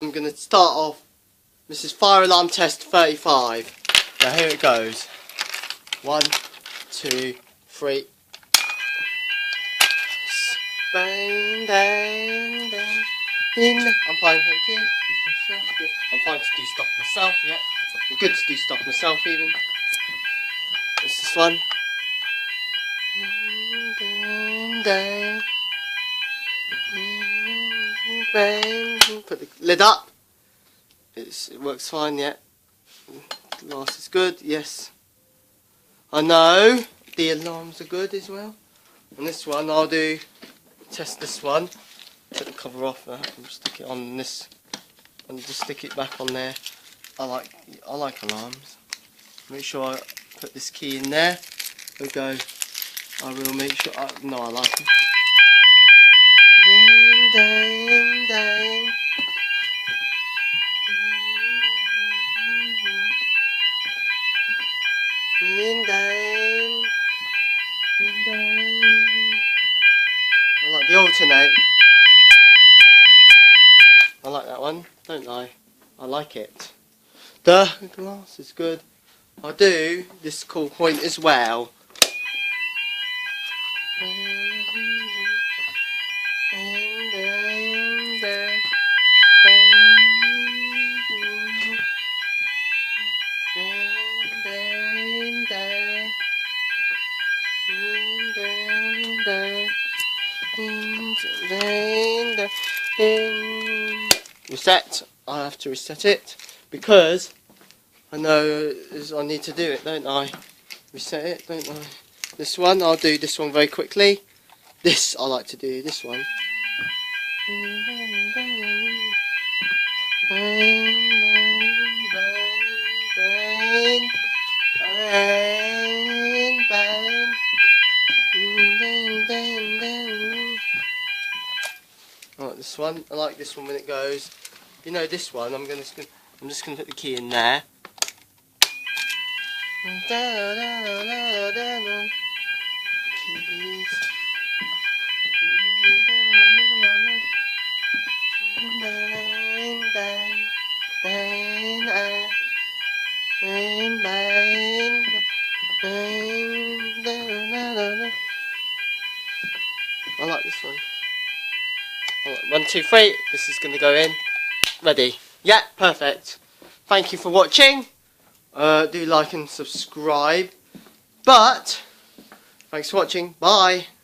I'm going to start off. This is fire alarm test 35. Now here it goes. 1, 2, 3. Bang, bang, bang. I'm fine, thank you. I'm fine to do stuff myself, yeah. I'm good to do stuff myself even. What's this one? Bang, bang. Bang. Put the lid up. It works fine, yeah. Glass is good, yes. I know the alarms are good as well. And this one I'll test this one. Take the cover off that and stick it on this and just stick it back on there. I like alarms. Make sure I put this key in there. There we go. I will make sure I like it. Ding, ding, ding. Ding, ding. Ding, ding. I like the alternate. I like that one, don't I? I like it. The glass is good. I'll do this cool point as well. Reset. I have to reset it because I know I need to do it, don't I? Reset it, don't I? This one, I'll do this one very quickly. This, I like to do this one. I like this one. I like this one when it goes. You know this one. I'm just gonna put the key in there. Keys. Bang, bang, bang, bang, bang, bang. I like this one. 1, 2, 3. This is going to go in. Ready? Yeah, perfect. Thank you for watching. Do like and subscribe. But thanks for watching. Bye.